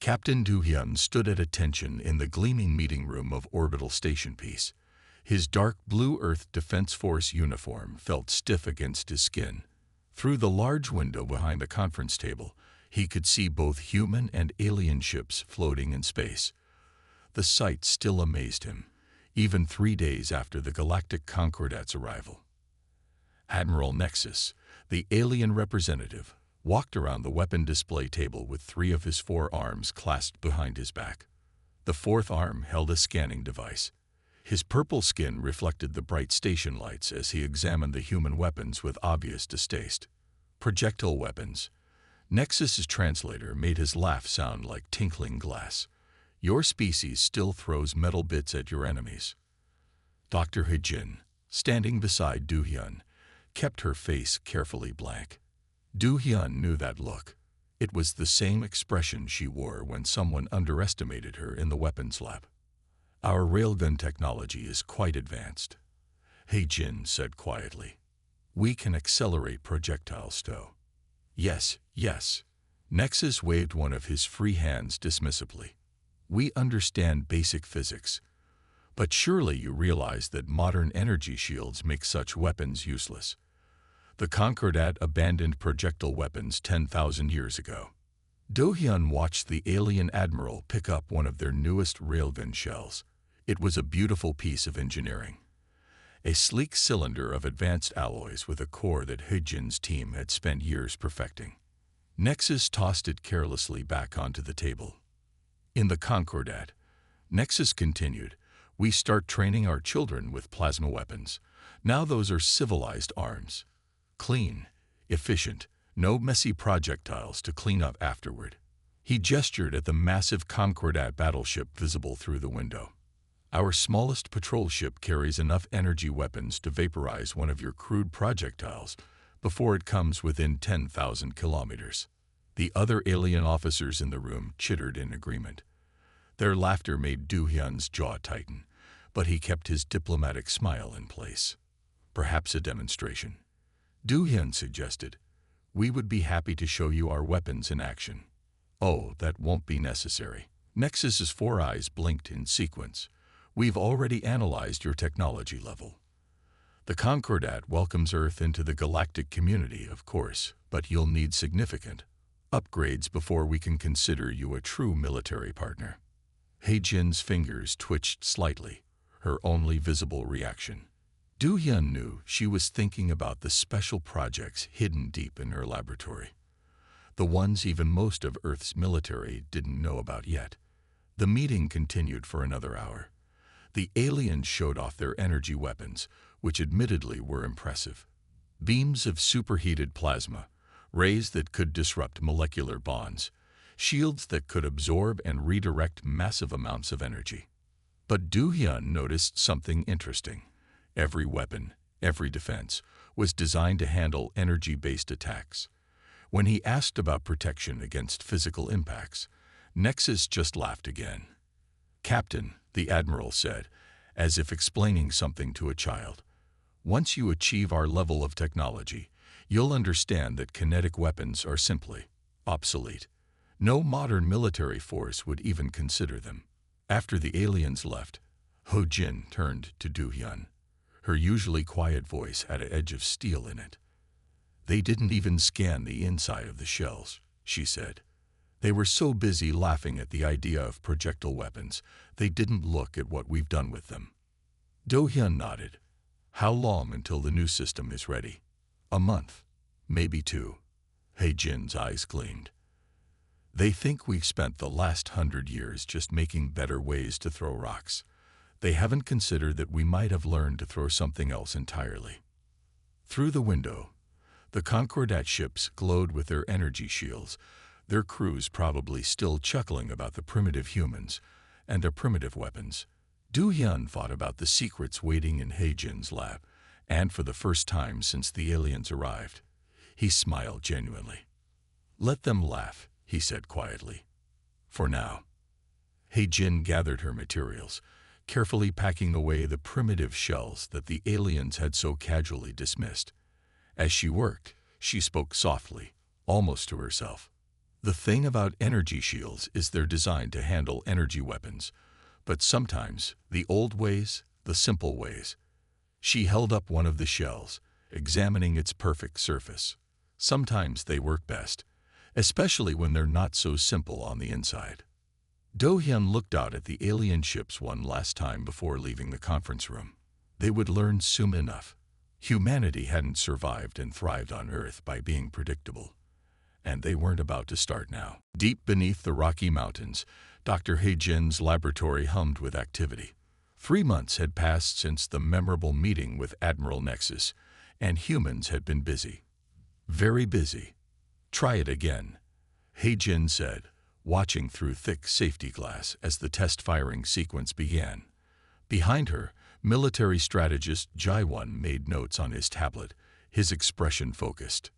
Captain Du-hyun stood at attention in the gleaming meeting room of Orbital Station Peace. His dark blue Earth Defense Force uniform felt stiff against his skin. Through the large window behind the conference table, he could see both human and alien ships floating in space. The sight still amazed him, even 3 days after the Galactic Concordat's arrival. Admiral Nexus, the alien representative, walked around the weapon display table with 3 of his 4 arms clasped behind his back. The 4th arm held a scanning device. His purple skin reflected the bright station lights as he examined the human weapons with obvious distaste. Projectile weapons. Nexus's translator made his laugh sound like tinkling glass. Your species still throws metal bits at your enemies. Dr. Hee-jin, standing beside Du-hyun, kept her face carefully blank. Du-hyun knew that look. It was the same expression she wore when someone underestimated her in the weapons lab. Our railgun technology is quite advanced, Hee-jin said quietly. We can accelerate projectile stow. Yes, yes. Nexus waved one of his free hands dismissively. We understand basic physics, but surely you realize that modern energy shields make such weapons useless. The Concordat abandoned projectile weapons 10,000 years ago. Do-hyun watched the alien admiral pick up one of their newest railgun shells. It was a beautiful piece of engineering. A sleek cylinder of advanced alloys with a core that Hee-jin's team had spent years perfecting. Nexus tossed it carelessly back onto the table. In the Concordat, Nexus continued, we start training our children with plasma weapons. Now those are civilized arms. Clean, efficient, no messy projectiles to clean up afterward. He gestured at the massive Concordat battleship visible through the window. Our smallest patrol ship carries enough energy weapons to vaporize one of your crude projectiles before it comes within 10,000 kilometers. The other alien officers in the room chittered in agreement. Their laughter made Du-hyun's jaw tighten, but he kept his diplomatic smile in place. Perhaps a demonstration. Du-hyun suggested, we would be happy to show you our weapons in action. Oh, that won't be necessary. Nexus's 4 eyes blinked in sequence. We've already analyzed your technology level. The Concordat welcomes Earth into the galactic community, of course, but you'll need significant upgrades before we can consider you a true military partner. Hee-jin's fingers twitched slightly, her only visible reaction. Du-hyun knew she was thinking about the special projects hidden deep in her laboratory. The ones even most of Earth's military didn't know about yet. The meeting continued for another hour. The aliens showed off their energy weapons, which admittedly were impressive. Beams of superheated plasma, rays that could disrupt molecular bonds, shields that could absorb and redirect massive amounts of energy. But Du-hyun noticed something interesting. Every weapon, every defense, was designed to handle energy-based attacks. When he asked about protection against physical impacts, Nexus just laughed again. Captain, the Admiral said, as if explaining something to a child, once you achieve our level of technology, you'll understand that kinetic weapons are simply obsolete. No modern military force would even consider them. After the aliens left, Hee-jin turned to Du-hyun. Her usually quiet voice had an edge of steel in it. They didn't even scan the inside of the shells, she said. They were so busy laughing at the idea of projectile weapons, they didn't look at what we've done with them. Do-hyun nodded. How long until the new system is ready? A month, maybe 2. Hee-jin's eyes gleamed. They think we've spent the last 100 years just making better ways to throw rocks. They haven't considered that we might have learned to throw something else entirely. Through the window, the Concordat ships glowed with their energy shields, their crews probably still chuckling about the primitive humans and their primitive weapons. Du-hyun thought about the secrets waiting in Hee-jin's lab, and for the first time since the aliens arrived, he smiled genuinely. Let them laugh, he said quietly. For now. Hee-jin gathered her materials, carefully packing away the primitive shells that the aliens had so casually dismissed. As she worked, she spoke softly, almost to herself. The thing about energy shields is they're designed to handle energy weapons, but sometimes the old ways, the simple ways. She held up one of the shells, examining its perfect surface. Sometimes they work best, especially when they're not so simple on the inside. Do-hyun looked out at the alien ships one last time before leaving the conference room. They would learn soon enough. Humanity hadn't survived and thrived on Earth by being predictable. And they weren't about to start now. Deep beneath the Rocky Mountains, Dr. Hae-jin's laboratory hummed with activity. 3 months had passed since the memorable meeting with Admiral Nexus, and humans had been busy. Very busy. Try it again, Hae-jin said, watching through thick safety glass as the test firing sequence began. Behind her, military strategist Jae-won made notes on his tablet, his expression focused.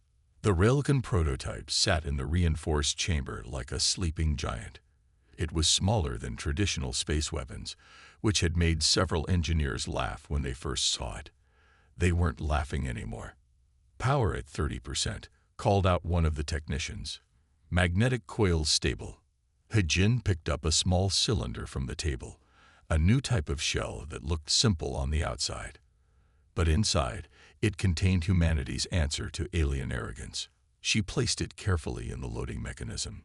The railgun prototype sat in the reinforced chamber like a sleeping giant. It was smaller than traditional space weapons, which had made several engineers laugh when they first saw it. They weren't laughing anymore. Power at 30%, called out one of the technicians. Magnetic coils stable. Hae-jin picked up a small cylinder from the table, a new type of shell that looked simple on the outside. But inside, it contained humanity's answer to alien arrogance. She placed it carefully in the loading mechanism.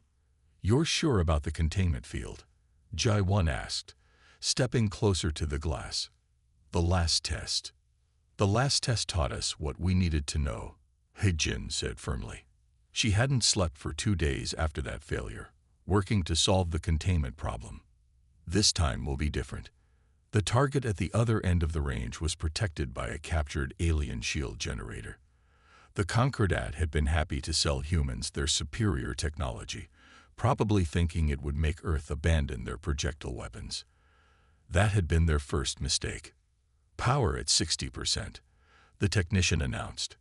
"You're sure about the containment field?" Jae-won asked, stepping closer to the glass. The last test taught us what we needed to know," Hae-jin said firmly. She hadn't slept for 2 days after that failure, working to solve the containment problem. This time will be different. The target at the other end of the range was protected by a captured alien shield generator. The Concordat had been happy to sell humans their superior technology, probably thinking it would make Earth abandon their projectile weapons. That had been their first mistake. "Power at 60%, the technician announced.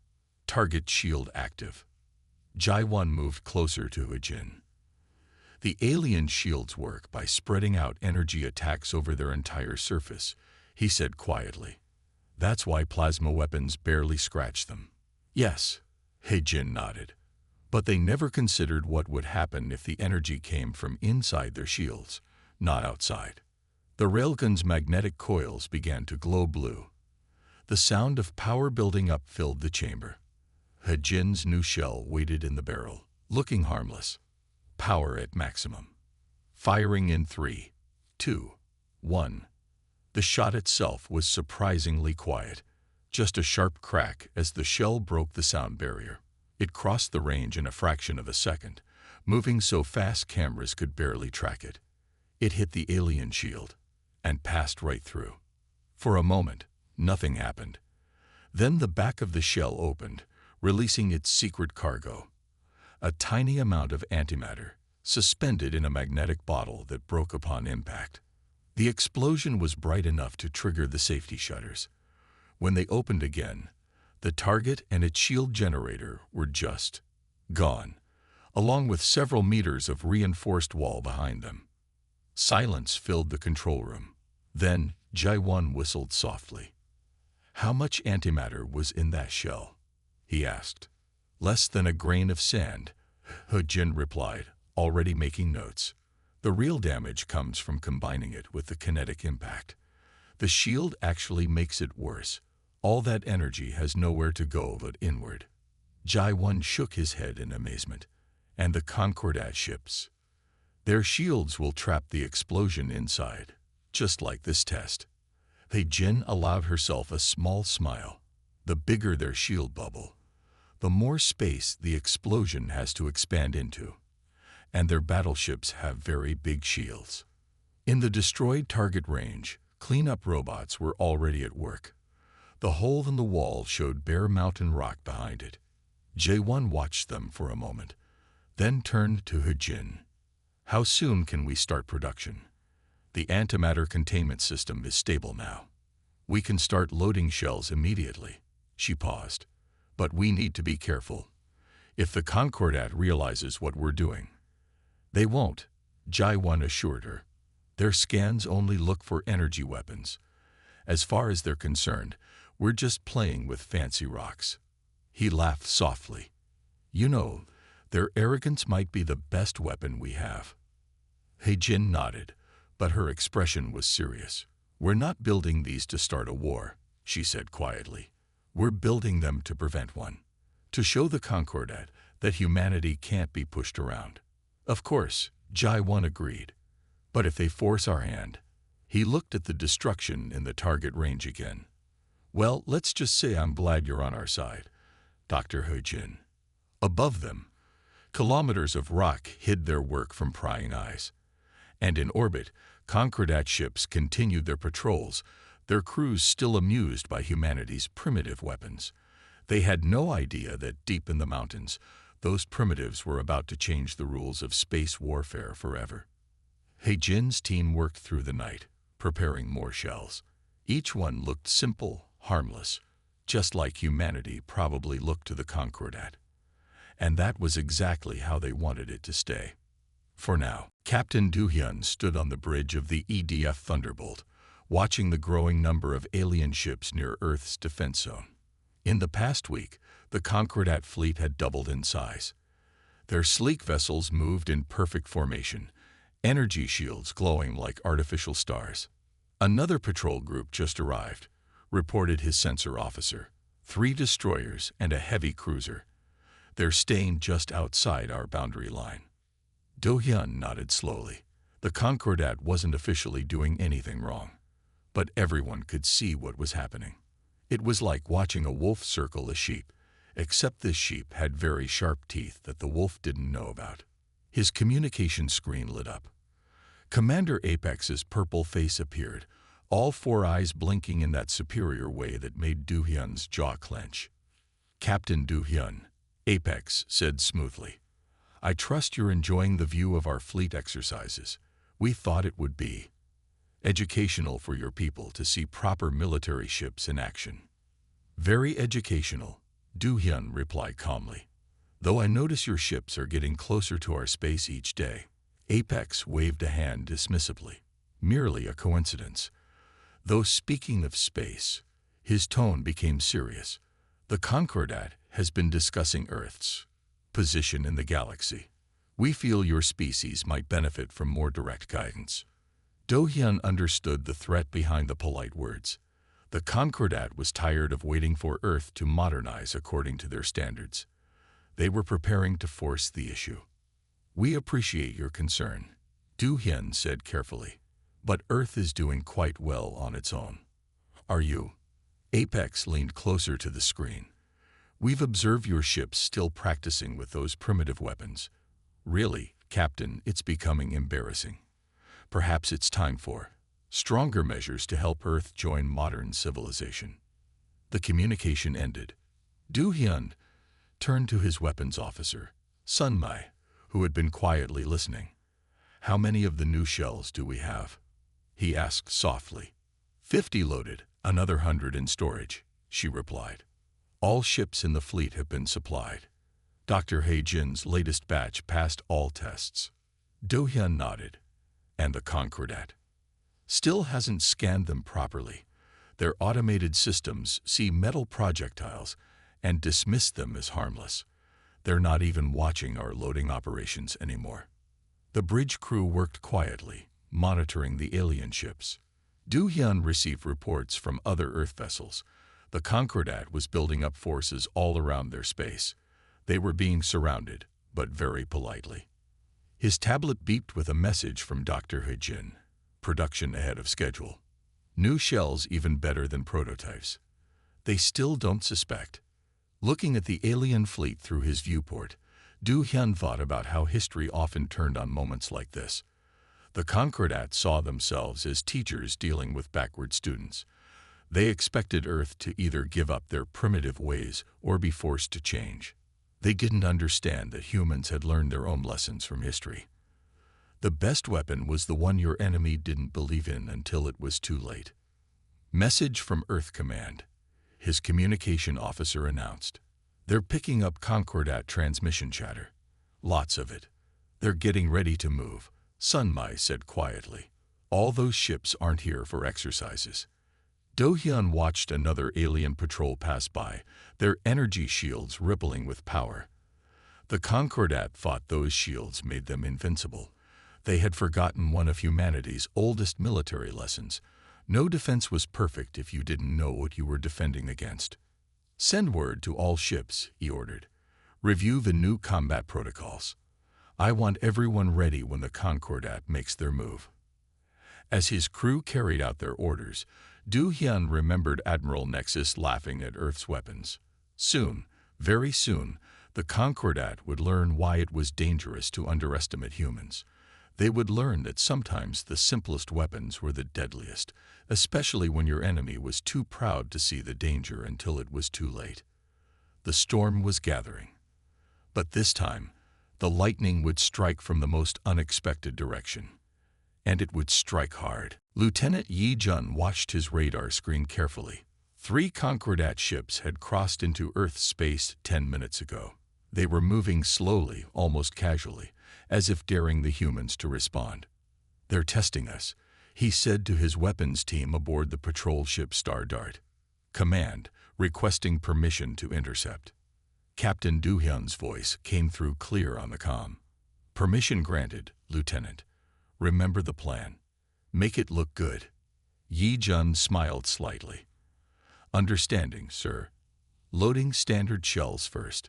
"Target shield active." Jae-won moved closer to Hae-jin. "The alien shields work by spreading out energy attacks over their entire surface," he said quietly. "That's why plasma weapons barely scratch them." "Yes," Hae-jin nodded. But they never considered what would happen if the energy came from inside their shields, not outside. The railgun's magnetic coils began to glow blue. The sound of power building up filled the chamber. Hae-jin's new shell waited in the barrel, looking harmless. Power at maximum. Firing in 3, 2, 1. The shot itself was surprisingly quiet, just a sharp crack as the shell broke the sound barrier. It crossed the range in a fraction of a second, moving so fast cameras could barely track it. It hit the alien shield and passed right through. For a moment, nothing happened. Then the back of the shell opened, releasing its secret cargo. A tiny amount of antimatter, suspended in a magnetic bottle that broke upon impact. The explosion was bright enough to trigger the safety shutters. When they opened again, the target and its shield generator were just gone, along with several meters of reinforced wall behind them. Silence filled the control room. Then Jae-won whistled softly. "How much antimatter was in that shell?" he asked. "Less than a grain of sand," Hae-jin replied, already making notes. "The real damage comes from combining it with the kinetic impact. The shield actually makes it worse. All that energy has nowhere to go but inward." Jae-won shook his head in amazement. "And the Concordat ships? Their shields will trap the explosion inside, just like this test." Hae-jin allowed herself a small smile. The bigger their shield bubble, the more space the explosion has to expand into. And their battleships have very big shields. In the destroyed target range, cleanup robots were already at work. The hole in the wall showed bare mountain rock behind it. Jae-won watched them for a moment, then turned to Hae-jin. "How soon can we start production? The antimatter containment system is stable now. We can start loading shells immediately." She paused. "But we need to be careful. If the Concordat realizes what we're doing." "They won't," Jae-won assured her. "Their scans only look for energy weapons. As far as they're concerned, we're just playing with fancy rocks." He laughed softly. "You know, Their arrogance might be the best weapon we have. He-Jin nodded, but her expression was serious. We're not building these to start a war, she said quietly. We're building them to prevent one. To show the Concordat that humanity can't be pushed around. Of course, Jai-1 agreed. But if they force our hand, he looked at the destruction in the target range again. Well, let's just say I'm glad you're on our side, Dr. He-Jin. Above them, kilometers of rock hid their work from prying eyes. And in orbit, Concordat ships continued their patrols, their crews still amused by humanity's primitive weapons. They had no idea that deep in the mountains, those primitives were about to change the rules of space warfare forever. He-Jin's team worked through the night, preparing more shells. Each one looked simple, harmless, just like humanity probably looked to the Concordat. And that was exactly how they wanted it to stay. For now, Captain Do-hyun stood on the bridge of the EDF Thunderbolt, watching the growing number of alien ships near Earth's defense zone. In the past week, the Concordat fleet had doubled in size. Their sleek vessels moved in perfect formation, energy shields glowing like artificial stars. Another patrol group just arrived, reported his sensor officer. 3 destroyers and a heavy cruiser. They're staying just outside our boundary line. Do-hyun nodded slowly. The Concordat wasn't officially doing anything wrong, but everyone could see what was happening. It was like watching a wolf circle a sheep, except this sheep had very sharp teeth that the wolf didn't know about. His communication screen lit up. Commander Apex's purple face appeared, all 4 eyes blinking in that superior way that made Do-hyun's jaw clench. Captain Do-hyun, Apex said smoothly, I trust you're enjoying the view of our fleet exercises. We thought it would be educational for your people to see proper military ships in action. Very educational, Do-hyun replied calmly. Though I notice your ships are getting closer to our space each day. Apex waved a hand dismissively. Merely a coincidence. Though speaking of space, his tone became serious. The Concordat has been discussing Earth's position in the galaxy. We feel your species might benefit from more direct guidance. Do-hyun understood the threat behind the polite words. The Concordat was tired of waiting for Earth to modernize according to their standards. They were preparing to force the issue. We appreciate your concern, Do-hyun said carefully, but Earth is doing quite well on its own. Are you? Apex leaned closer to the screen. We've observed your ships still practicing with those primitive weapons. Really, Captain, it's becoming embarrassing. Perhaps it's time for stronger measures to help Earth join modern civilization. The communication ended. Do-hyun turned to his weapons officer, Sun-mai, who had been quietly listening. How many of the new shells do we have? He asked softly. 50 loaded, another 100 in storage, she replied. All ships in the fleet have been supplied. Dr. He-Jin's latest batch passed all tests. Do-hyun nodded. And the Concordat still hasn't scanned them properly. Their automated systems see metal projectiles and dismiss them as harmless. They're not even watching our loading operations anymore. The bridge crew worked quietly, monitoring the alien ships. Do-hyun received reports from other Earth vessels. The Concordat was building up forces all around their space. They were being surrounded, but very politely. His tablet beeped with a message from Dr. He-Jin. Production ahead of schedule. New shells even better than prototypes. They still don't suspect. Looking at the alien fleet through his viewport, Do-hyun thought about how history often turned on moments like this. The Concordat saw themselves as teachers dealing with backward students. They expected Earth to either give up their primitive ways or be forced to change. They didn't understand that humans had learned their own lessons from history. The best weapon was the one your enemy didn't believe in until it was too late. Message from Earth Command, his communication officer announced. They're picking up Concordat transmission chatter. Lots of it. They're getting ready to move, Sun-mai said quietly. All those ships aren't here for exercises. Do-hyun watched another alien patrol pass by, their energy shields rippling with power. The Concordat thought those shields made them invincible. They had forgotten one of humanity's oldest military lessons. No defense was perfect if you didn't know what you were defending against. "Send word to all ships," he ordered. "Review the new combat protocols. I want everyone ready when the Concordat makes their move." As his crew carried out their orders, Du Hyun remembered Admiral Nexus laughing at Earth's weapons. Soon, very soon, the Concordat would learn why it was dangerous to underestimate humans. They would learn that sometimes the simplest weapons were the deadliest, especially when your enemy was too proud to see the danger until it was too late. The storm was gathering. But this time, the lightning would strike from the most unexpected direction. And it would strike hard. Lieutenant Yi Jun watched his radar screen carefully. 3 Concordat ships had crossed into Earth's space 10 minutes ago. They were moving slowly, almost casually, as if daring the humans to respond. "They're testing us," he said to his weapons team aboard the patrol ship Star Dart. "Command, requesting permission to intercept." Captain Du Hyun's voice came through clear on the comm. "Permission granted, Lieutenant. Remember the plan. Make it look good." Yi Jun smiled slightly. "Understanding, sir. Loading standard shells first."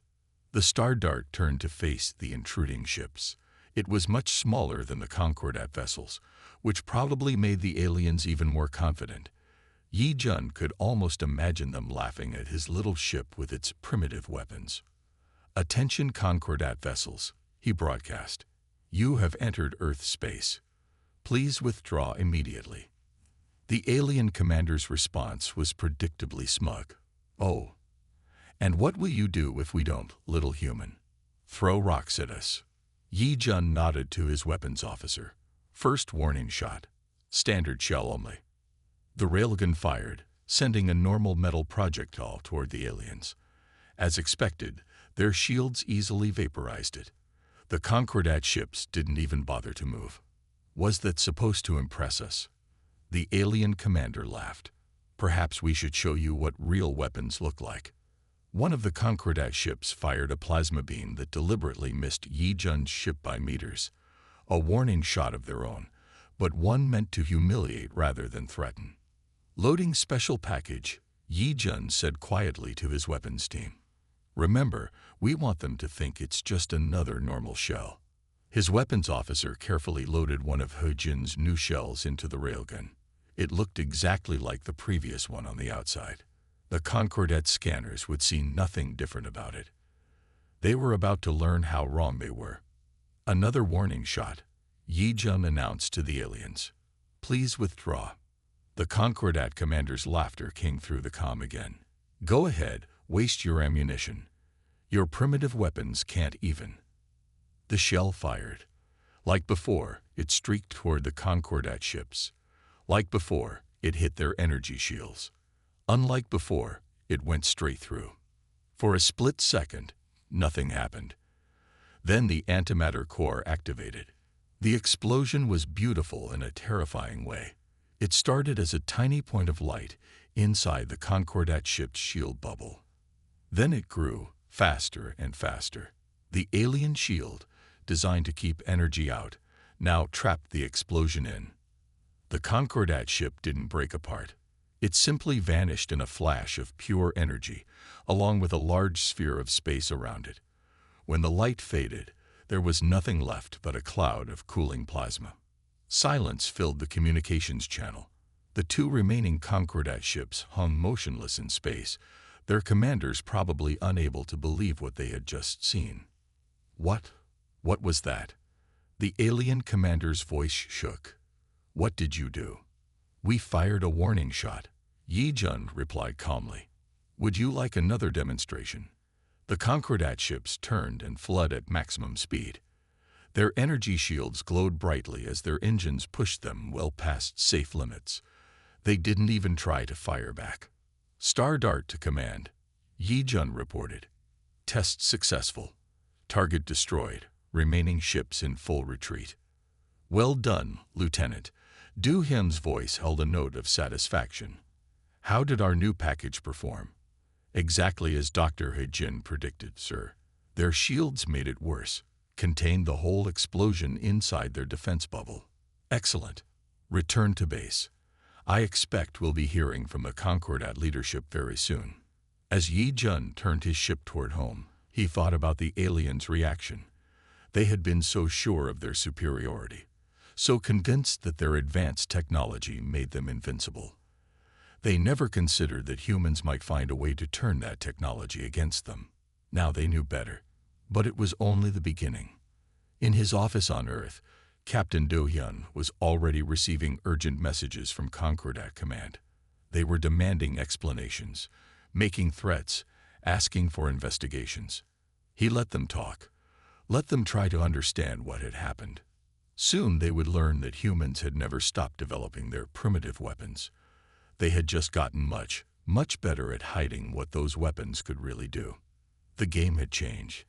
The Star Dart turned to face the intruding ships. It was much smaller than the Concordat vessels, which probably made the aliens even more confident. Yi Jun could almost imagine them laughing at his little ship with its primitive weapons. "Attention Concordat vessels," he broadcast. "You have entered Earth space. Please withdraw immediately." The alien commander's response was predictably smug. "Oh. And what will you do if we don't, little human? Throw rocks at us?" Yi Jun nodded to his weapons officer. "First warning shot. Standard shell only." The railgun fired, sending a normal metal projectile toward the aliens. As expected, their shields easily vaporized it. The Concordat ships didn't even bother to move. "Was that supposed to impress us?" The alien commander laughed. "Perhaps we should show you what real weapons look like." One of the Concordat ships fired a plasma beam that deliberately missed Yi Jun's ship by meters. A warning shot of their own, but one meant to humiliate rather than threaten. "Loading special package," Yi Jun said quietly to his weapons team. "Remember, we want them to think it's just another normal shell." His weapons officer carefully loaded one of He Jin's new shells into the railgun. It looked exactly like the previous one on the outside. The Concordat scanners would see nothing different about it. They were about to learn how wrong they were. "Another warning shot," Yi Jun announced to the aliens. "Please withdraw." The Concordat commander's laughter came through the comm again. "Go ahead, waste your ammunition. Your primitive weapons can't even." The shell fired. Like before, it streaked toward the Concordat ships. Like before, it hit their energy shields. Unlike before, it went straight through. For a split second, nothing happened. Then the antimatter core activated. The explosion was beautiful in a terrifying way. It started as a tiny point of light inside the Concordat ship's shield bubble. Then it grew faster and faster. The alien shield, designed to keep energy out, now trapped the explosion in. The Concordat ship didn't break apart. It simply vanished in a flash of pure energy, along with a large sphere of space around it. When the light faded, there was nothing left but a cloud of cooling plasma. Silence filled the communications channel. The 2 remaining Concordat ships hung motionless in space, their commanders probably unable to believe what they had just seen. "What? What was that?" The alien commander's voice shook. "What did you do?" "We fired a warning shot," Yi Jun replied calmly. "Would you like another demonstration?" The Concordat ships turned and fled at maximum speed. Their energy shields glowed brightly as their engines pushed them well past safe limits. They didn't even try to fire back. "Star Dart to command," Yi Jun reported. "Test successful. Target destroyed. Remaining ships in full retreat." "Well done, Lieutenant." Du Hyun's voice held a note of satisfaction. "How did our new package perform?" "Exactly as Dr. He Jin predicted, sir. Their shields made it worse, contained the whole explosion inside their defense bubble. Excellent. Return to base. I expect we'll be hearing from the Concordat leadership very soon. As Yi Jun turned his ship toward home, he thought about the aliens' reaction. They had been so sure of their superiority, so convinced that their advanced technology made them invincible. They never considered that humans might find a way to turn that technology against them. Now they knew better, but it was only the beginning. In his office on Earth, Captain Do-hyun was already receiving urgent messages from Concordat Command. They were demanding explanations, making threats, asking for investigations. He let them talk. Let them try to understand what had happened. Soon they would learn that humans had never stopped developing their primitive weapons. They had just gotten much, much better at hiding what those weapons could really do. The game had changed,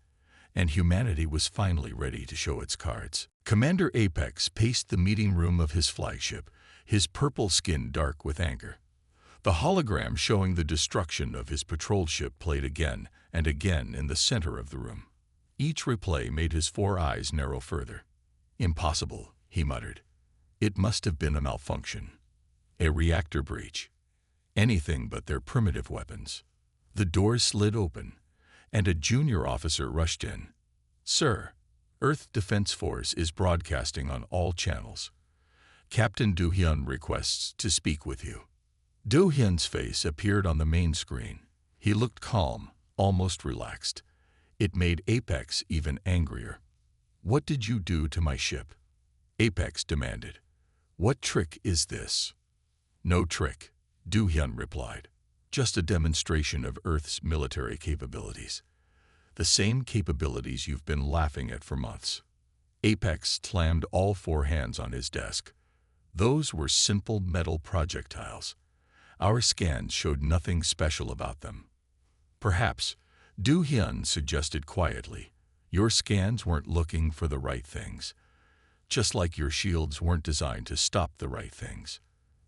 and humanity was finally ready to show its cards. Commander Apex paced the meeting room of his flagship, his purple skin dark with anger. The hologram showing the destruction of his patrol ship played again and again in the center of the room. Each replay made his 4 eyes narrow further. Impossible, he muttered. It must have been a malfunction. A reactor breach. Anything but their primitive weapons. The doors slid open, and a junior officer rushed in. Sir, Earth Defense Force is broadcasting on all channels. Captain Do-hyun requests to speak with you. Do-hyun's face appeared on the main screen. He looked calm, almost relaxed. It made Apex even angrier. What did you do to my ship? Apex demanded. What trick is this? No trick, Do-hyun replied. Just a demonstration of Earth's military capabilities. The same capabilities you've been laughing at for months. Apex slammed all 4 hands on his desk. Those were simple metal projectiles. Our scans showed nothing special about them. Perhaps, Do-hyun suggested quietly, your scans weren't looking for the right things. Just like your shields weren't designed to stop the right things.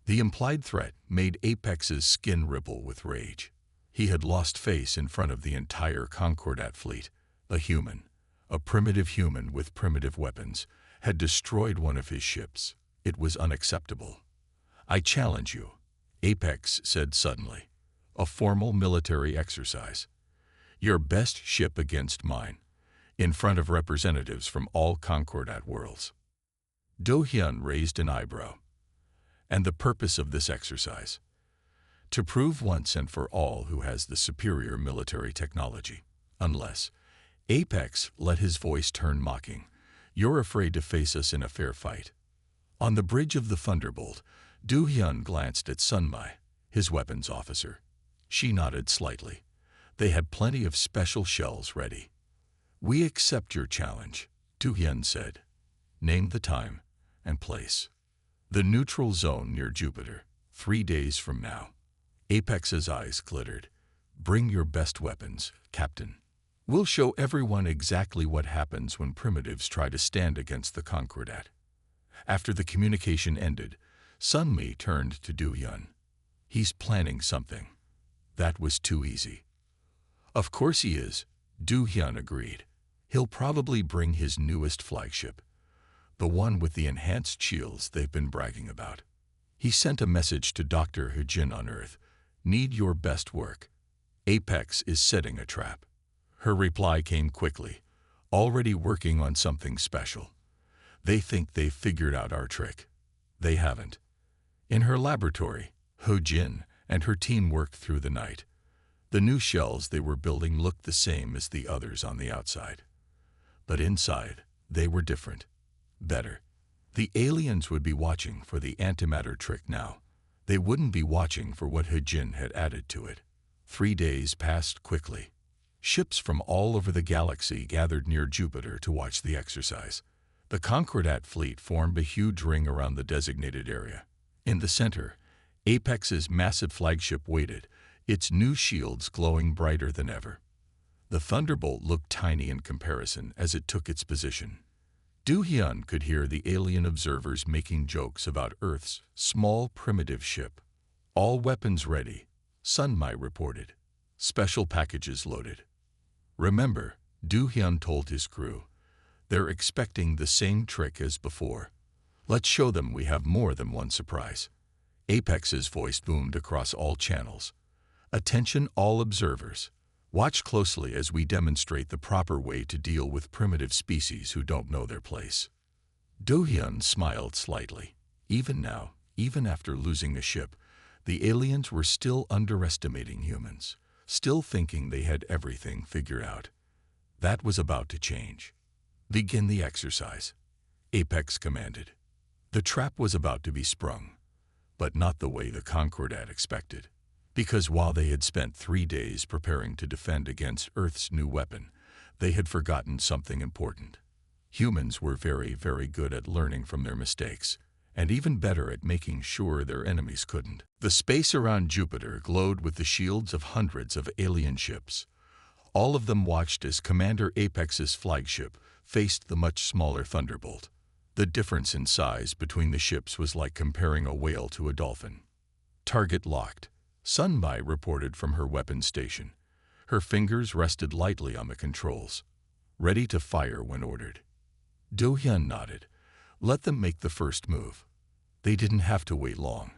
The implied threat made Apex's skin ripple with rage. He had lost face in front of the entire Concordat fleet. A human, a primitive human with primitive weapons, had destroyed one of his ships. It was unacceptable. I challenge you, Apex said suddenly. A formal military exercise. Your best ship against mine, in front of representatives from all Concordat worlds. Do-hyun raised an eyebrow. And the purpose of this exercise? To prove once and for all who has the superior military technology. Unless, Apex let his voice turn mocking, you're afraid to face us in a fair fight. On the bridge of the Thunderbolt, Do-hyun glanced at Sunmi, his weapons officer. She nodded slightly. They had plenty of special shells ready. We accept your challenge, Do-hyun said. Name the time and place. The neutral zone near Jupiter, 3 days from now. Apex's eyes glittered. Bring your best weapons, Captain. We'll show everyone exactly what happens when primitives try to stand against the Concordat. After the communication ended, Sunmi turned to Do-hyun. He's planning something. That was too easy. Of course he is, Do-hyun agreed. He'll probably bring his newest flagship, the one with the enhanced shields they've been bragging about. He sent a message to Dr. Hujin on Earth. Need your best work. Apex is setting a trap. Her reply came quickly. Already working on something special. They think they've figured out our trick. They haven't. In her laboratory, Hujin and her team worked through the night. The new shells they were building looked the same as the others on the outside. But inside, they were different. Better. The aliens would be watching for the antimatter trick now. They wouldn't be watching for what Hujin had added to it. 3 days passed quickly. Ships from all over the galaxy gathered near Jupiter to watch the exercise. The Concordat fleet formed a huge ring around the designated area. In the center, Apex's massive flagship waited, its new shields glowing brighter than ever. The Thunderbolt looked tiny in comparison as it took its position. Do-hyun could hear the alien observers making jokes about Earth's small primitive ship. All weapons ready, Sunmi reported. Special packages loaded. Remember, Du Hyun told his crew. They're expecting the same trick as before. Let's show them we have more than one surprise. Apex's voice boomed across all channels. Attention all observers. Watch closely as we demonstrate the proper way to deal with primitive species who don't know their place. Do Hyun smiled slightly. Even now, even after losing a ship, the aliens were still underestimating humans, still thinking they had everything figured out. That was about to change. Begin the exercise, Apex commanded. The trap was about to be sprung, but not the way the Concordat expected. Because while they had spent 3 days preparing to defend against Earth's new weapon, they had forgotten something important. Humans were very, very good at learning from their mistakes, and even better at making sure their enemies couldn't. The space around Jupiter glowed with the shields of hundreds of alien ships. All of them watched as Commander Apex's flagship faced the much smaller Thunderbolt. The difference in size between the ships was like comparing a whale to a dolphin. Target locked, Sunbai reported from her weapons station. Her fingers rested lightly on the controls, ready to fire when ordered. Do Hyun nodded. Let them make the first move. They didn't have to wait long.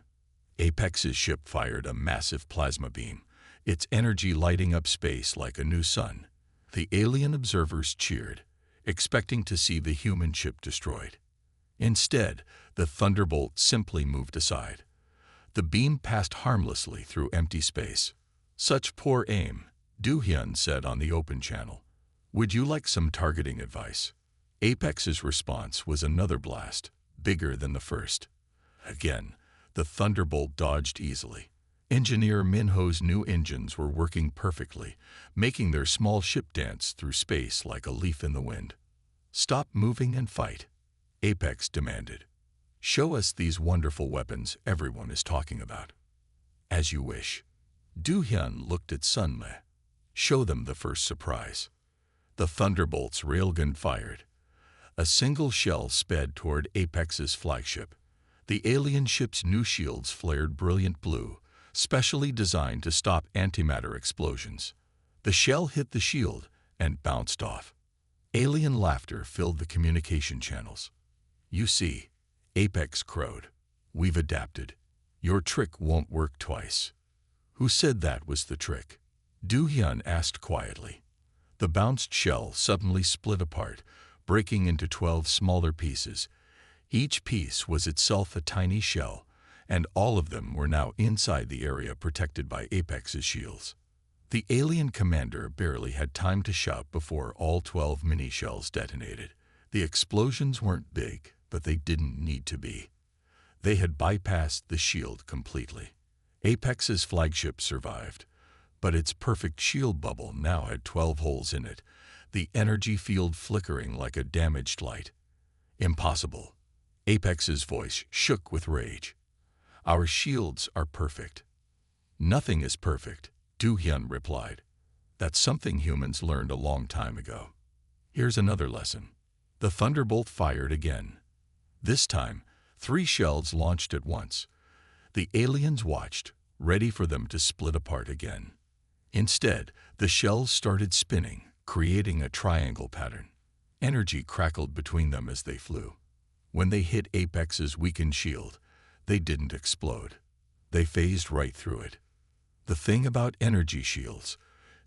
Apex's ship fired a massive plasma beam, its energy lighting up space like a new sun. The alien observers cheered, expecting to see the human ship destroyed. Instead, the Thunderbolt simply moved aside. The beam passed harmlessly through empty space. Such poor aim, Du Hyun said on the open channel. Would you like some targeting advice? Apex's response was another blast, bigger than the first. Again, the Thunderbolt dodged easily. Engineer Minho's new engines were working perfectly, making their small ship dance through space like a leaf in the wind. Stop moving and fight, Apex demanded. Show us these wonderful weapons everyone is talking about. As you wish. Du Hyun looked at Sunme. Show them the first surprise. The Thunderbolt's railgun fired. A single shell sped toward Apex's flagship. The alien ship's new shields flared brilliant blue, specially designed to stop antimatter explosions. The shell hit the shield and bounced off. Alien laughter filled the communication channels. You see, Apex crowed. We've adapted. Your trick won't work twice. Who said that was the trick? Du Hyun asked quietly. The bounced shell suddenly split apart, breaking into 12 smaller pieces. Each piece was itself a tiny shell, and all of them were now inside the area protected by Apex's shields. The alien commander barely had time to shout before all 12 mini-shells detonated. The explosions weren't big, but they didn't need to be. They had bypassed the shield completely. Apex's flagship survived, but its perfect shield bubble now had 12 holes in it, the energy field flickering like a damaged light. Impossible. Apex's voice shook with rage. Our shields are perfect. Nothing is perfect, Du Hyun replied. That's something humans learned a long time ago. Here's another lesson. The Thunderbolt fired again. This time, 3 shells launched at once. The aliens watched, ready for them to split apart again. Instead, the shells started spinning, creating a triangle pattern. Energy crackled between them as they flew. When they hit Apex's weakened shield, they didn't explode. They phased right through it. The thing about energy shields,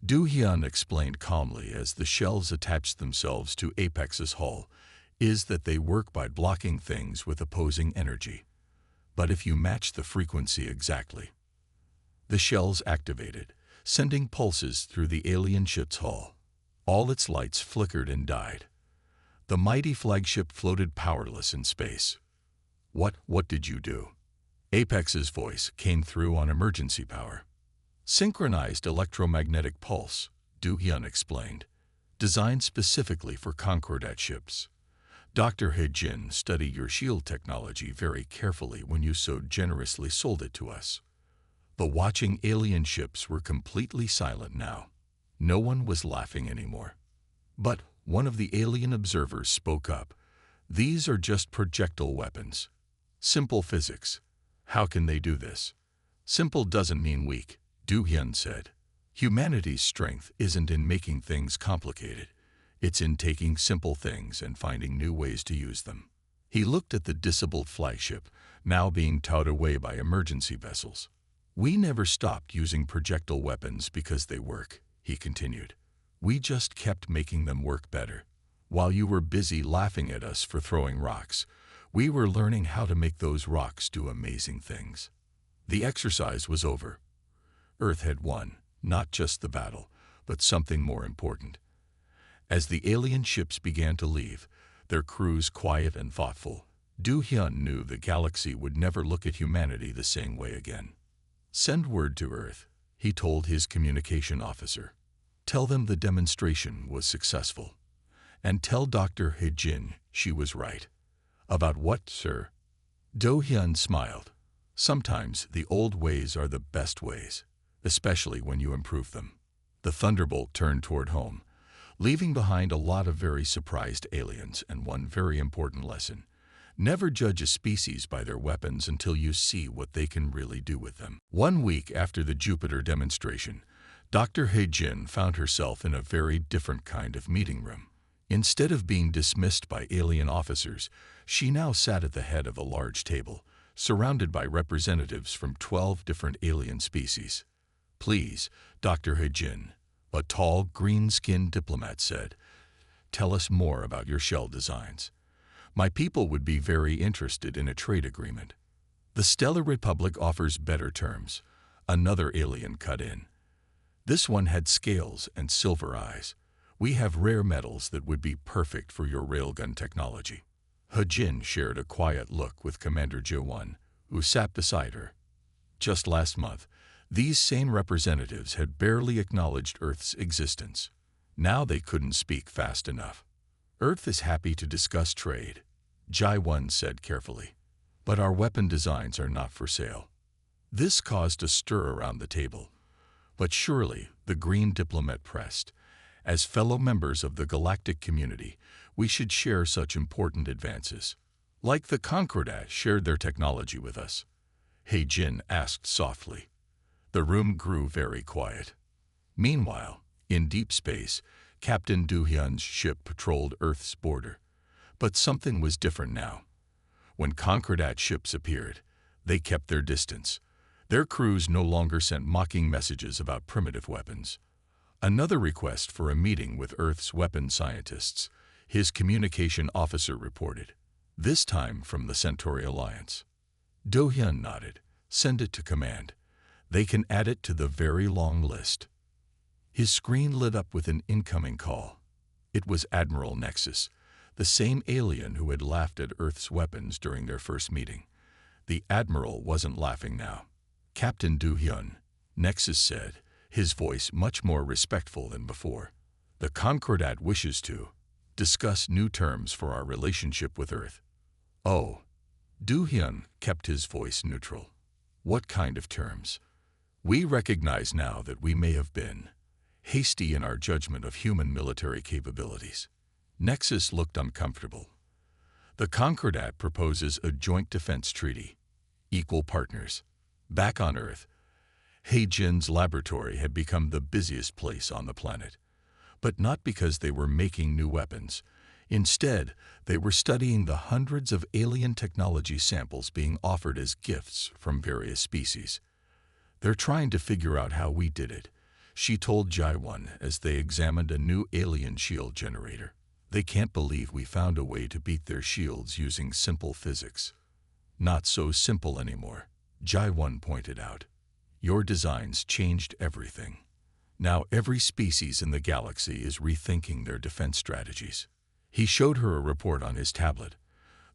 Du Hyun explained calmly as the shells attached themselves to Apex's hull, is that they work by blocking things with opposing energy. But if you match the frequency exactly, the shells activated, sending pulses through the alien ship's hull. All its lights flickered and died. The mighty flagship floated powerless in space. What did you do? Apex's voice came through on emergency power. Synchronized electromagnetic pulse, Du Hyun explained, designed specifically for Concordat ships. Dr. He-jin studied your shield technology very carefully when you so generously sold it to us. The watching alien ships were completely silent now. No one was laughing anymore. But one of the alien observers spoke up. These are just projectile weapons. Simple physics. How can they do this? Simple doesn't mean weak, Du Hyun said. Humanity's strength isn't in making things complicated. It's in taking simple things and finding new ways to use them. He looked at the disabled flagship, now being towed away by emergency vessels. We never stopped using projectile weapons because they work, he continued. We just kept making them work better. While you were busy laughing at us for throwing rocks, we were learning how to make those rocks do amazing things. The exercise was over. Earth had won, not just the battle, but something more important. As the alien ships began to leave, their crews quiet and thoughtful, Do-hyun knew the galaxy would never look at humanity the same way again. Send word to Earth, he told his communication officer. Tell them the demonstration was successful. And tell Dr. Hye-jin she was right. About what, sir? Do-hyun smiled. Sometimes the old ways are the best ways, especially when you improve them. The Thunderbolt turned toward home, leaving behind a lot of very surprised aliens and one very important lesson. Never judge a species by their weapons until you see what they can really do with them. 1 week after the Jupiter demonstration, Dr. Hye-jin found herself in a very different kind of meeting room. Instead of being dismissed by alien officers, she now sat at the head of a large table, surrounded by representatives from 12 different alien species. Please, Dr. Hye-jin, a tall, green-skinned diplomat said, tell us more about your shell designs. My people would be very interested in a trade agreement. The Stellar Republic offers better terms. Another alien cut in. This one had scales and silver eyes. We have rare metals that would be perfect for your railgun technology. Hye-jin shared a quiet look with Commander Jae-won, who sat beside her. Just last month, these same representatives had barely acknowledged Earth's existence. Now they couldn't speak fast enough. Earth is happy to discuss trade, Jae-won said carefully, but our weapon designs are not for sale. This caused a stir around the table, but surely the green diplomat pressed. As fellow members of the Galactic community, we should share such important advances. Like the Concordat shared their technology with us. Hye-jin asked softly. The room grew very quiet. Meanwhile, in deep space, Captain Do-hyun's ship patrolled Earth's border. But something was different now. When Concordat ships appeared, they kept their distance. Their crews no longer sent mocking messages about primitive weapons. Another request for a meeting with Earth's weapon scientists, his communication officer reported, this time from the Centauri Alliance. Do-hyun nodded. Send it to command. They can add it to the very long list. His screen lit up with an incoming call. It was Admiral Nexus, the same alien who had laughed at Earth's weapons during their first meeting. The Admiral wasn't laughing now. Captain Do-hyun, Nexus said, his voice much more respectful than before. The Concordat wishes to discuss new terms for our relationship with Earth. Oh. Do-hyun kept his voice neutral. What kind of terms? We recognize now that we may have been hasty in our judgment of human military capabilities. Nexus looked uncomfortable. The Concordat proposes a joint defense treaty. Equal partners. Back on Earth, Hye-jin's laboratory had become the busiest place on the planet. But not because they were making new weapons. Instead, they were studying the hundreds of alien technology samples being offered as gifts from various species. They're trying to figure out how we did it, she told Jae-won as they examined a new alien shield generator. They can't believe we found a way to beat their shields using simple physics. Not so simple anymore, Jae-won pointed out. Your designs changed everything. Now every species in the galaxy is rethinking their defense strategies. He showed her a report on his tablet.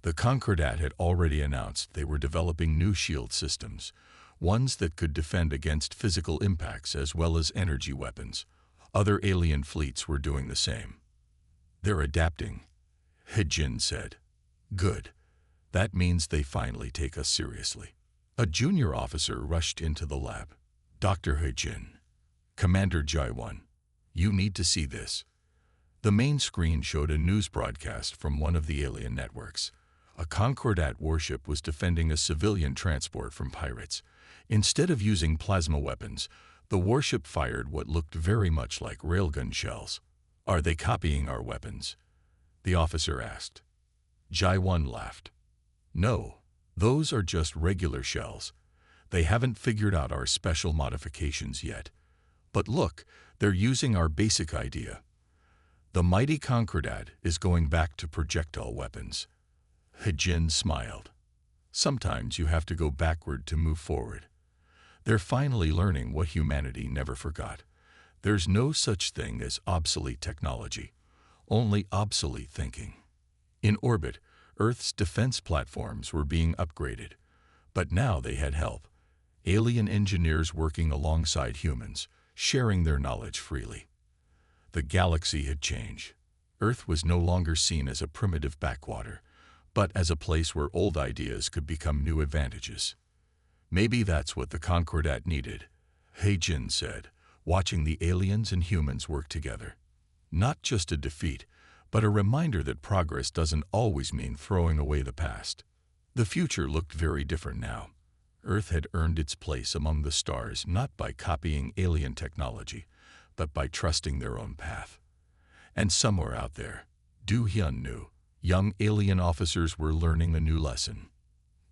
The Concordat had already announced they were developing new shield systems, ones that could defend against physical impacts as well as energy weapons. Other alien fleets were doing the same. They're adapting, Hye-jin said. Good. That means they finally take us seriously. A junior officer rushed into the lab. Dr. Hye-jin. Commander Jae-won. You need to see this. The main screen showed a news broadcast from one of the alien networks. A Concordat warship was defending a civilian transport from pirates. Instead of using plasma weapons, the warship fired what looked very much like railgun shells. Are they copying our weapons? The officer asked. Jai-1 laughed. No, those are just regular shells. They haven't figured out our special modifications yet. But look, they're using our basic idea. The mighty Concordat is going back to projectile weapons. He-Jin smiled. Sometimes you have to go backward to move forward. They're finally learning what humanity never forgot. There's no such thing as obsolete technology, only obsolete thinking. In orbit, Earth's defense platforms were being upgraded, but now they had help. Alien engineers working alongside humans, sharing their knowledge freely. The galaxy had changed. Earth was no longer seen as a primitive backwater, but as a place where old ideas could become new advantages. Maybe that's what the Concordat needed, He-Jin said, watching the aliens and humans work together. Not just a defeat, but a reminder that progress doesn't always mean throwing away the past. The future looked very different now. Earth had earned its place among the stars not by copying alien technology, but by trusting their own path. And somewhere out there, Do-hyun knew, young alien officers were learning a new lesson.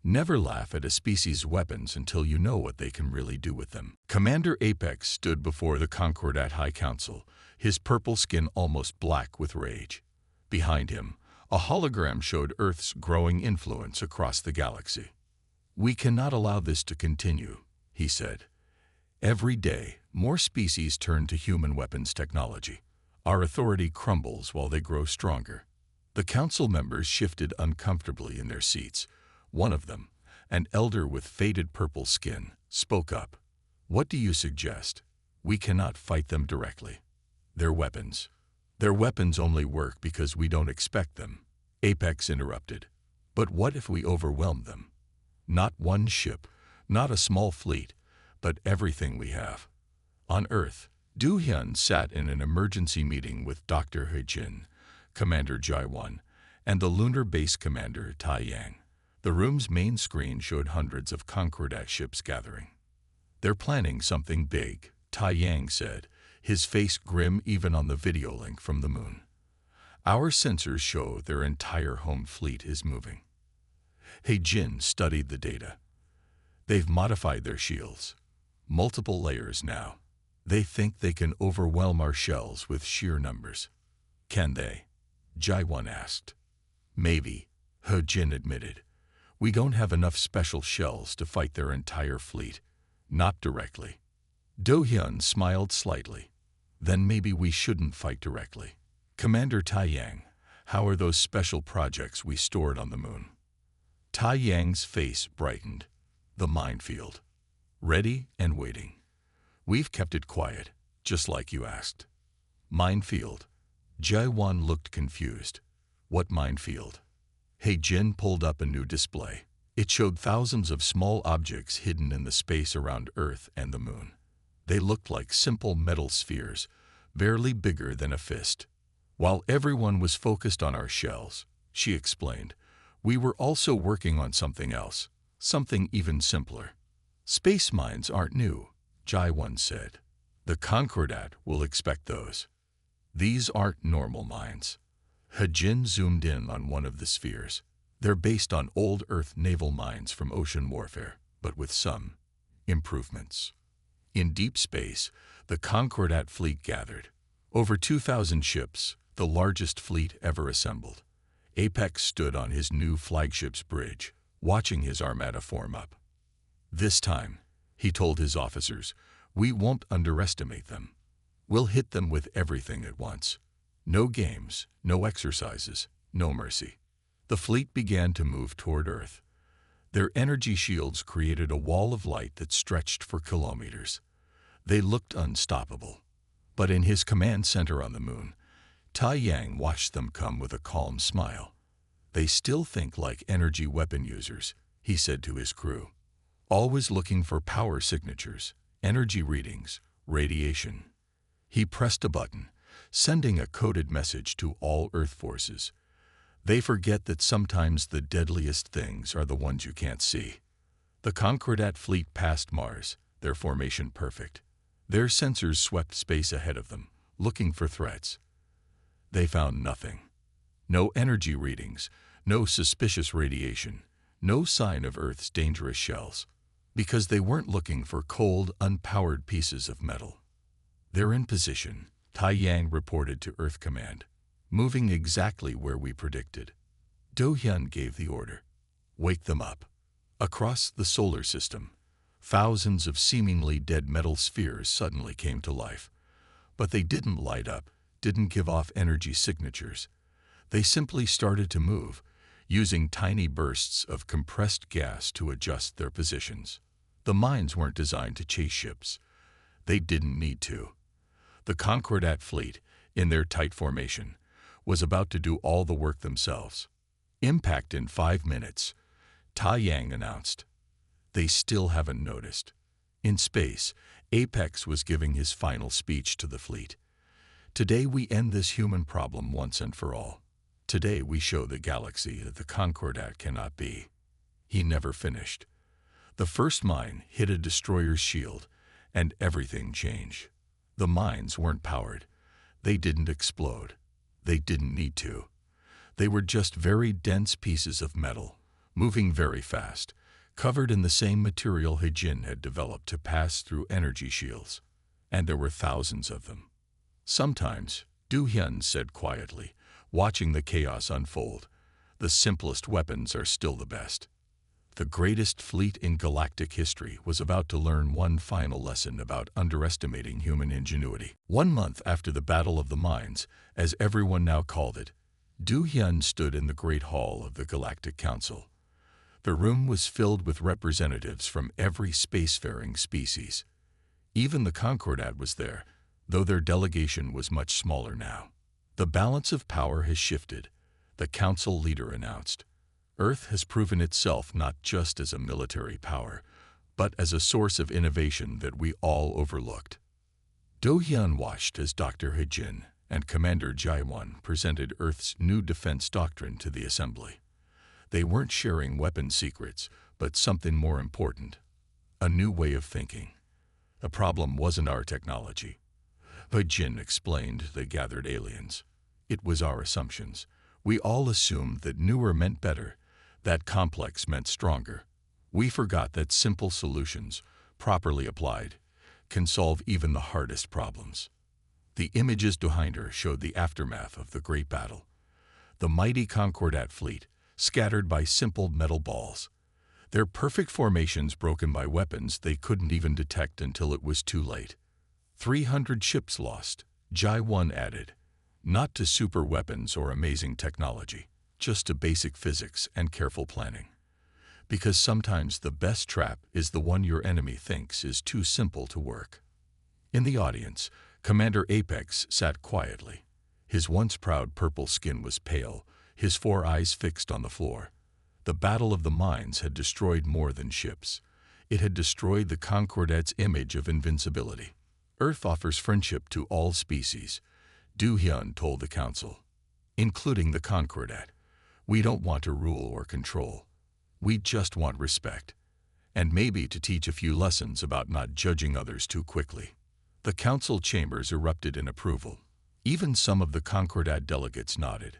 Never laugh at a species' weapons until you know what they can really do with them. Commander Apex stood before the Concordat High Council, his purple skin almost black with rage. Behind him, a hologram showed Earth's growing influence across the galaxy. We cannot allow this to continue, he said. Every day, more species turn to human weapons technology. Our authority crumbles while they grow stronger. The council members shifted uncomfortably in their seats. One of them, an elder with faded purple skin, spoke up. What do you suggest? We cannot fight them directly. Their weapons only work because we don't expect them. Apex interrupted. But what if we overwhelm them? Not one ship, not a small fleet, but everything we have. On Earth, Do-hyun sat in an emergency meeting with Dr. He-Jin, Commander Jai-1, and the lunar base commander Tai-Yang. The room's main screen showed hundreds of Concordat ships gathering. They're planning something big, Tai-Yang said, his face grim even on the video link from the moon. Our sensors show their entire home fleet is moving. He-Jin studied the data. They've modified their shields. Multiple layers now. They think they can overwhelm our shells with sheer numbers. Can they? Jai-1 asked. Maybe, He-Jin admitted. We don't have enough special shells to fight their entire fleet. Not directly. Do-hyun smiled slightly. Then maybe we shouldn't fight directly. Commander Tai-Yang, how are those special projects we stored on the moon? Tai-Yang's face brightened. The minefield. Ready and waiting. We've kept it quiet, just like you asked. Minefield. Jai-1 looked confused. What minefield? He-Jin pulled up a new display. It showed thousands of small objects hidden in the space around Earth and the moon. They looked like simple metal spheres, barely bigger than a fist. While everyone was focused on our shells, she explained, we were also working on something else, something even simpler. Space mines aren't new, Jai-1 said. The Concordat will expect those. These aren't normal mines. He-Jin zoomed in on one of the spheres. They're based on old Earth naval mines from ocean warfare, but with some improvements. In deep space, the Concordat fleet gathered. Over 2,000 ships, the largest fleet ever assembled. Apex stood on his new flagship's bridge, watching his armada form up. This time, he told his officers, we won't underestimate them. We'll hit them with everything at once. No games, no exercises, no mercy. The fleet began to move toward Earth. Their energy shields created a wall of light that stretched for kilometers. They looked unstoppable. But in his command center on the moon, Tai-Yang watched them come with a calm smile. They still think like energy weapon users, he said to his crew. Always looking for power signatures, energy readings, radiation. He pressed a button, sending a coded message to all Earth forces. They forget that sometimes the deadliest things are the ones you can't see. The Concordat fleet passed Mars, their formation perfect. Their sensors swept space ahead of them, looking for threats. They found nothing. No energy readings, no suspicious radiation, no sign of Earth's dangerous shells. Because they weren't looking for cold, unpowered pieces of metal. "They're in position," Tai Yang reported to Earth Command, "moving exactly where we predicted." Do Hyun gave the order. "Wake them up." Across the solar system, thousands of seemingly dead metal spheres suddenly came to life. But they didn't light up, didn't give off energy signatures. They simply started to move, using tiny bursts of compressed gas to adjust their positions. The mines weren't designed to chase ships. They didn't need to. The Concordat fleet, in their tight formation, was about to do all the work themselves. "Impact in 5 minutes," Tai Yang announced. They still haven't noticed. In space, Apex was giving his final speech to the fleet. "Today we end this human problem once and for all. Today we show the galaxy that the Concordat cannot be." He never finished. The first mine hit a destroyer's shield, and everything changed. The mines weren't powered. They didn't explode. They didn't need to. They were just very dense pieces of metal, moving very fast, covered in the same material Hejin had developed to pass through energy shields. And there were thousands of them. "Sometimes," Do Hyun said quietly, watching the chaos unfold, "the simplest weapons are still the best." The greatest fleet in galactic history was about to learn one final lesson about underestimating human ingenuity. 1 month after the Battle of the Mines, as everyone now called it, Do Hyun stood in the Great Hall of the Galactic Council. The room was filled with representatives from every spacefaring species. Even the Concordat was there, though their delegation was much smaller now. "The balance of power has shifted," the council leader announced. "Earth has proven itself not just as a military power, but as a source of innovation that we all overlooked." Do Hyun watched as Dr. Hejin and Commander Jaewon presented Earth's new defense doctrine to the assembly. They weren't sharing weapon secrets, but something more important. A new way of thinking. The problem wasn't our technology. Hejin explained the gathered aliens. It was our assumptions. We all assumed that newer meant better, that complex meant stronger. We forgot that simple solutions, properly applied, can solve even the hardest problems. The images behind her showed the aftermath of the great battle. The mighty Concordat fleet, scattered by simple metal balls. Their perfect formations broken by weapons they couldn't even detect until it was too late. 300 ships lost, Jaewon added. Not to super weapons or amazing technology, just to basic physics and careful planning. Because sometimes the best trap is the one your enemy thinks is too simple to work. In the audience, Commander Apex sat quietly. His once proud purple skin was pale, his 4 eyes fixed on the floor. The Battle of the Mines had destroyed more than ships. It had destroyed the Concordat's image of invincibility. "Earth offers friendship to all species," Do Hyun told the council, "including the Concordat. We don't want to rule or control. We just want respect. And maybe to teach a few lessons about not judging others too quickly." The council chambers erupted in approval. Even some of the Concordat delegates nodded.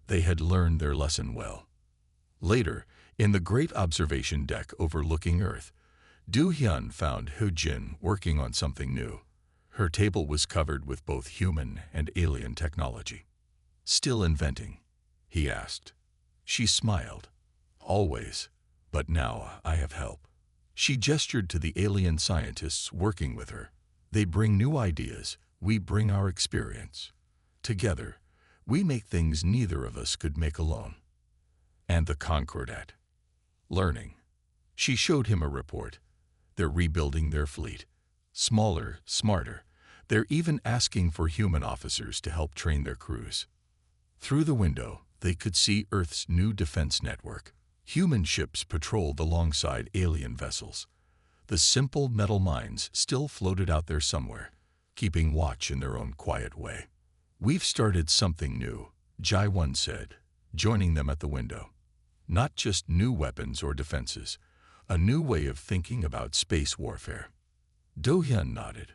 They had learned their lesson well. Later, in the great observation deck overlooking Earth, Do Hyun found Hejin working on something new. Her table was covered with both human and alien technology. "Still inventing?" he asked. She smiled. "Always, but now I have help." She gestured to the alien scientists working with her. "They bring new ideas, we bring our experience. Together, we make things neither of us could make alone." "And the Concordat?" "Learning." She showed him a report. "They're rebuilding their fleet. Smaller, smarter. They're even asking for human officers to help train their crews." Through the window, they could see Earth's new defense network. Human ships patrolled alongside alien vessels. The simple metal mines still floated out there somewhere, keeping watch in their own quiet way. "We've started something new," Jaewon said, joining them at the window. "Not just new weapons or defenses, a new way of thinking about space warfare." Do Hyun nodded.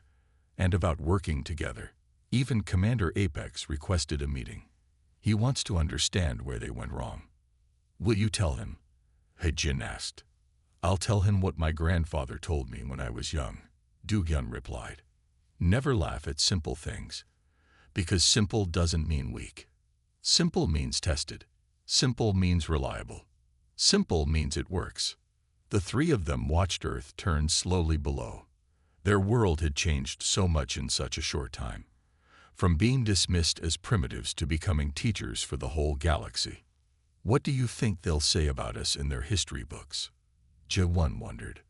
"And about working together. Even Commander Apex requested a meeting. He wants to understand where they went wrong. Will you tell him? He-Jin asked. I'll tell him what my grandfather told me when I was young, Du-Hyun replied. Never laugh at simple things. Because simple doesn't mean weak. Simple means tested. Simple means reliable. Simple means it works. The three of them watched Earth turn slowly below. Their world had changed so much in such a short time. From being dismissed as primitives to becoming teachers for the whole galaxy. What do you think they'll say about us in their history books? Jae-won wondered.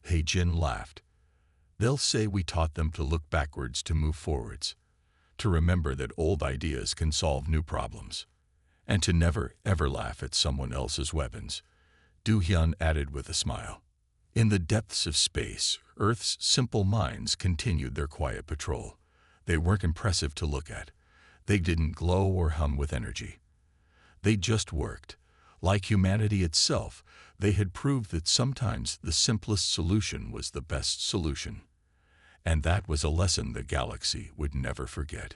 He-Jin laughed. They'll say we taught them to look backwards to move forwards, to remember that old ideas can solve new problems, and to never, ever laugh at someone else's weapons, Du-Hyun added with a smile. In the depths of space, Earth's simple minds continued their quiet patrol. They weren't impressive to look at. They didn't glow or hum with energy. They just worked. Like humanity itself, they had proved that sometimes the simplest solution was the best solution. And that was a lesson the galaxy would never forget.